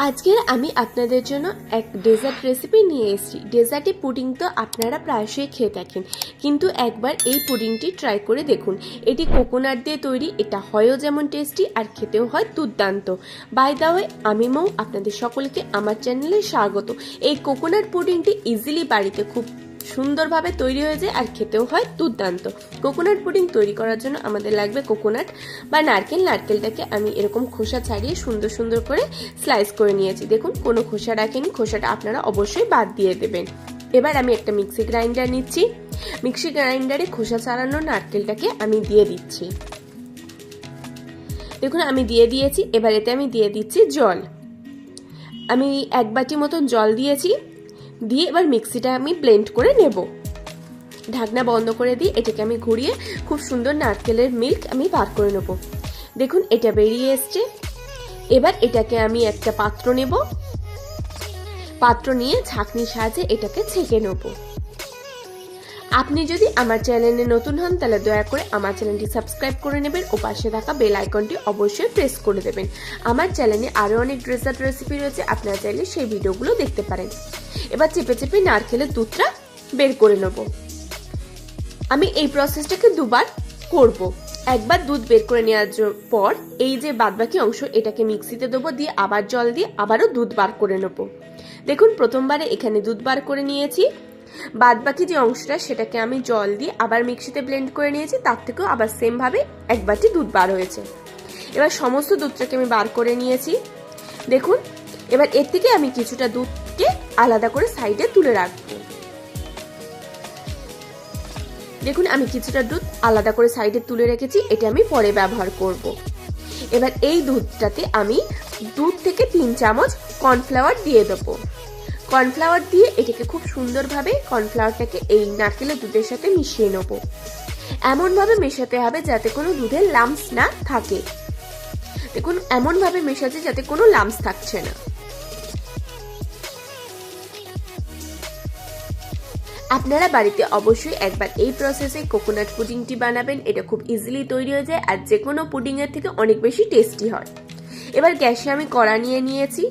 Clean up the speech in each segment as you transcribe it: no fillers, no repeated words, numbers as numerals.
আজকের আমি আপনাদের জন্য এক ডেজার্ট রেসিপি নিয়ে এসেছি। ডেজার্টে পুডিং তো আপনারা প্রায়শই খেয়ে থাকেন, কিন্তু একবার এই পুডিংটি ট্রাই করে দেখুন। এটি কোকোনাট দিয়ে তৈরি, এটা হয়ও যেমন টেস্টি আর খেতেও হয় দুর্দান্ত। বাই দ্য ওয়ে, আমি মৌ, আপনাদের সকলকে আমার চ্যানেলে স্বাগত। এই কোকোনাট পুডিংটি ইজিলি বাড়িতে খুব সুন্দরভাবে তৈরি হয়ে যায় আর খেতেও হয় দুর্দান্ত। কোকোনাট পুডিং তৈরি করার জন্য আমাদের লাগবে কোকোনাট বা নারকেল। নারকেলটাকে আমি এরকম খোসা ছাড়িয়ে সুন্দর সুন্দর করে স্লাইস করে নিয়েছি। দেখুন, কোনো খোসা রাখেনি, খোসাটা আপনারা অবশ্যই বাদ দিয়ে দেবেন। এবার আমি একটা মিক্সি গ্রাইন্ডার নিচ্ছি। মিক্সি গ্রাইন্ডারে খোসা ছাড়ানো নারকেলটাকে আমি দিয়ে দিচ্ছি। দেখুন, আমি দিয়ে দিয়েছি। এবার এতে আমি দিয়ে দিচ্ছি জল। আমি 1 বাটি মতন জল দিয়েছি। দিয়ে এবার মিক্সিটা আমি ব্লেন্ড করে নেব। ঢাকনা বন্ধ করে দিয়ে এটাকে আমি ঘুরিয়ে খুব সুন্দর নারকেলের মিল্ক আমি বার করে নেব। দেখুন, এটা বেরিয়ে এসছে। এবার এটাকে আমি একটা পাত্র নেব। পাত্র নিয়ে ছাঁকনির সাহায্যে এটাকে ছেঁকে নেব। আপনি যদি আমার চ্যানেলে নতুন হন তাহলে দয়া করে আমার চ্যানেলটি সাবস্ক্রাইব করে নেবেন ও পাশে থাকা বেল আইকনটি অবশ্যই প্রেস করে দেবেন। আমার চ্যানেলে আরও অনেক ডেজার্ট রেসিপি রয়েছে, আপনারা চাইলে সেই ভিডিওগুলো দেখতে পারেন। এবার চেপে চেপে নারকেলের দুধটা বের করে নেব। আমি এই প্রসেসটাকে দুবার করব। একবার দুধ বের করে নেওয়ার পর এই যে বাদবাকি অংশ, এটাকে মিক্সিতে দেবো, দিয়ে আবার জল দিয়ে আবারও দুধ বার করে নেব। দেখুন, প্রথমবারে এখানে দুধ বার করে নিয়েছি। বাদবাকি যে অংশটা সেটাকে আমি জল দিয়ে আবার মিক্সিতে ব্লেন্ড করে নিয়েছি। তার থেকেও আবার সেম ভাবে 1 বাটি দুধ বার হয়েছে। এবার সমস্ত দুধটাকে আমি বার করে নিয়েছি। দেখুন, এবার এর থেকে আমি কিছুটা দুধকে আলাদা করে সাইডে তুলে রাখবো। দেখুন, আমি কিছুটা দুধ আলাদা করে সাইডে তুলে রেখেছি, এটা আমি পরে ব্যবহার করব। এবার এই দুধটাতে আমি 2 থেকে 3 চামচ কর্নফ্লাওয়ার দিয়ে দেবো। কর্নফ্লাওয়ার দিয়ে এটাকে খুব সুন্দরভাবে কর্নফ্লাওয়ারটাকে এই নারকেলের দুধের সাথে মিশিয়ে নেব। এমনভাবে মেশাতে হবে যাতে কোনো দুধের লাম্পস না থাকে। দেখুন, এমনভাবে মেশাচ্ছে যাতে কোনো লাম্পস থাকছে না। আপনারা বাড়িতে অবশ্যই একবার এই প্রসেসে কোকোনাট পুডিংটি বানাবেন। এটা খুব ইজিলি তৈরি হয়ে যায় আর যে কোনো পুডিংয়ের থেকে অনেক বেশি টেস্টি হয়। এবার গ্যাসে আমি কড়া নিয়ে নিয়েছি।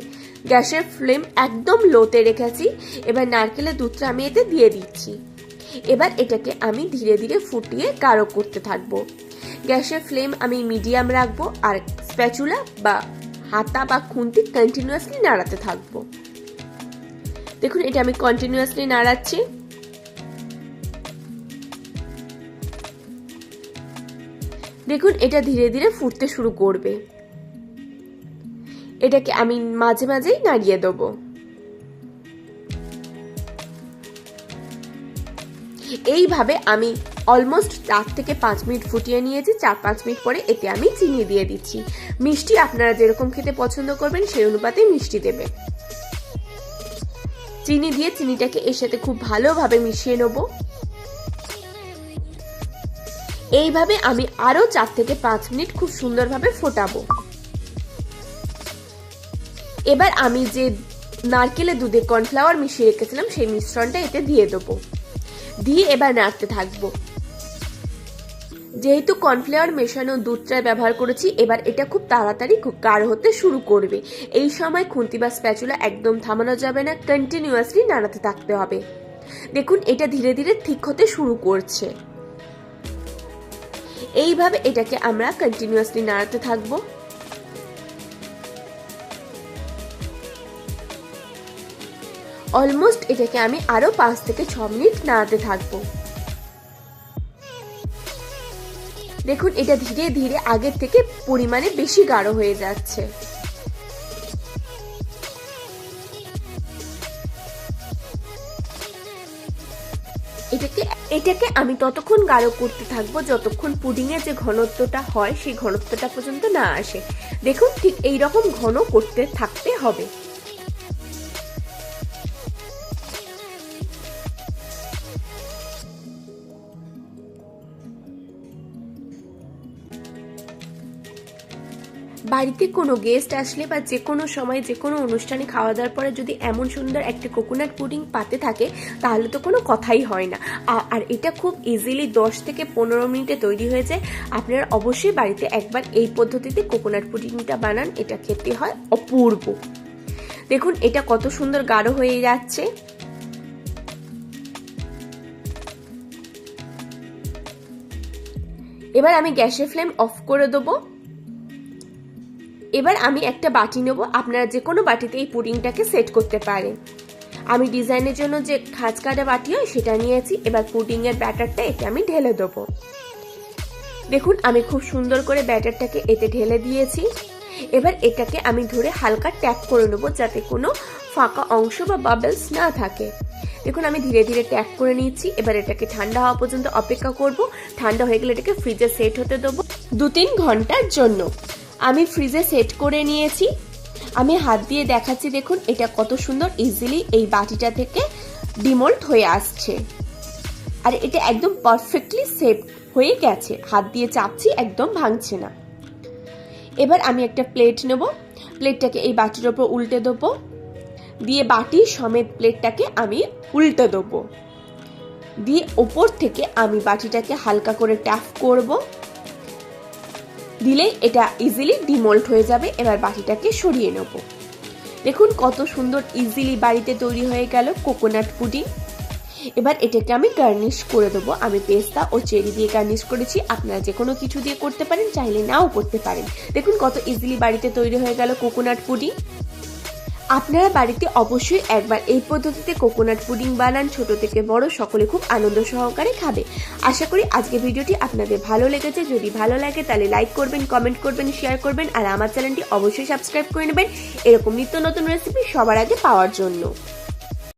গ্যাসের ফ্লেম একদম লোতে রেখেছি। এবার নারকেলের দুধটা আমি এতে দিয়ে দিচ্ছি। এবার এটাকে আমি ধীরে ধীরে ফুটিয়ে গাঢ় করতে থাকবো। গ্যাসের ফ্লেম আমি মিডিয়াম রাখবো আর স্প্যাচুলা বা হাতা বা খুন্তি কন্টিনিউয়াসলি নাড়াতে থাকবো। দেখুন, এটা আমি কন্টিনিউয়াসলি নাড়াচ্ছি। দেখুন, এটা ধীরে ধীরে ফুটতে শুরু করবে। এটাকে আমি মাঝে মাঝেই নাড়িয়ে দেবো। এইভাবে আমি অলমোস্ট 4 থেকে 5 মিনিট ফুটিয়ে নিয়েছি। 4-5 মিনিট পরে এতে আমি চিনি দিয়ে দিচ্ছি। মিষ্টি আপনারা যেরকম খেতে পছন্দ করবেন সেই অনুপাতে মিষ্টি দেবেন। চিনি দিয়ে চিনিটাকে এর সাথে খুব ভালোভাবে মিশিয়ে নেব। এইভাবে আমি আরো 4 থেকে 5 মিনিট খুব সুন্দরভাবে ফোটাবো। এবার আমি যে নারকেলের দুধে কর্নফ্লাওয়ার মিশিয়ে রেখেছিলাম সেই মিশ্রণটা এতে দিয়ে দেবো। দিয়ে এবার নাড়তে থাকবো। যেহেতু কর্নফ্লাওয়ার মেশানো দুধটা ব্যবহার করেছি, এবার এটা খুব তাড়াতাড়ি গাঢ় হতে শুরু করবে। এই সময় খুন্তি বা স্প্যাচুলা একদম থামানো যাবে না, কন্টিনিউয়াসলি নাড়াতে থাকতে হবে। দেখুন, এটা ধীরে ধীরে ঠিক হতে শুরু করছে। এইভাবে এটাকে আমরা কন্টিনিউয়াসলি নাড়াতে থাকবো। অলমোস্ট এটাকে আমি আরো 5 থেকে 6 মিনিট নাড়াতে থাকবো। দেখুন, এটা ধীরে ধীরে আগের থেকে পরিমাণে বেশি গাঢ় হয়ে যাচ্ছে। এটাকে আমি ততক্ষণ গাঢ় করতে থাকবো যতক্ষণ পুডিং এর যে ঘনত্বটা হয় সেই ঘনত্বটা পর্যন্ত না আসে। দেখুন, ঠিক এই রকম ঘন করতে থাকতে হবে। বাড়িতে কোনো গেস্ট আসলে বা যে কোনো সময় যে কোনো অনুষ্ঠানে খাওয়া দাওয়ার পরে যদি এমন সুন্দর একটা কোকোনাট পুডিং পাতে থাকে তাহলে তো কোনো কথাই হয় না। আর এটা খুব ইজিলি 10 থেকে 15 মিনিটে তৈরি হয়ে যায়। আপনারা অবশ্যই বাড়িতে একবার এই পদ্ধতিতে কোকোনাট পুডিংটা বানান, এটা খেতে হয় অপূর্ব। দেখুন এটা কত সুন্দর গাঢ় হয়ে যাচ্ছে। এবার আমি গ্যাসের ফ্লেম অফ করে দেবো। এবার আমি একটা বাটি নেব, আপনারা যে কোনো বাটিতে এই পুডিংটাকে সেট করতে পারেন। আমি ডিজাইনের জন্য যে খাঁজ কাটা বাটি হয় সেটা নিয়েছি। এবার পুডিং এর ব্যাটারটা এতে আমি ঢেলে দেবো। দেখুন আমি খুব সুন্দর করে ব্যাটারটাকে এতে ঢেলে দিয়েছি। এবার এটাকে আমি ধরে হালকা ট্যাপ করে নেবো যাতে কোনো ফাঁকা অংশ বা বাবলস না থাকে। দেখুন আমি ধীরে ধীরে ট্যাপ করে নিচ্ছি। এবার এটাকে ঠান্ডা হওয়া পর্যন্ত অপেক্ষা করব। ঠান্ডা হয়ে গেলে এটাকে ফ্রিজে সেট হতে দেবো 2-3 ঘন্টার জন্য। আমি ফ্রিজে সেট করে নিয়েছি। আমি হাত দিয়ে দেখাচ্ছি, দেখুন এটা কত সুন্দর ইজিলি এই বাটিটা থেকে ডিমোল্ড হয়ে আসছে। আর এটা একদম পারফেক্টলি সেট হয়ে গেছে, হাত দিয়ে চাপছি একদম ভাঙছে না। এবার আমি একটা প্লেট নেব, প্লেটটাকে এই বাটির ওপর উল্টে দেবো, দিয়ে বাটি সমেত প্লেটটাকে আমি উল্টে দেবো, দিয়ে ওপর থেকে আমি বাটিটাকে হালকা করে ট্যাপ করব, দিলেই এটা ইজিলি ডিমোল্ড হয়ে যাবে। এবার বাটিটাকে সরিয়ে নেব। দেখুন কত সুন্দর ইজিলি বাড়িতে তৈরি হয়ে গেল কোকোনাট পুডিং। এবার এটাকে আমি গার্নিশ করে দেবো। আমি পেস্তা ও চেরি দিয়ে গার্নিশ করেছি, আপনারা যে কোনো কিছু দিয়ে করতে পারেন, চাইলে নাও করতে পারেন। দেখুন কত ইজিলি বাড়িতে তৈরি হয়ে গেল কোকোনাট পুডিং। আপনারা বাড়িতে অবশ্যই একবার এই পদ্ধতিতে কোকোনাট পুডিং বানান, ছোট থেকে বড় সকলে খুব আনন্দ সহকারে খাবে। আশা করি আজকে ভিডিওটি আপনাদের ভালো লেগেছে। যদি ভালো লাগে তাহলে লাইক করবেন, কমেন্ট করবেন, শেয়ার করবেন, আর আমার চ্যানেলটি অবশ্যই সাবস্ক্রাইব করে নেবেন এরকম নিত্য নতুন রেসিপি সবার আগে পাওয়ার জন্য।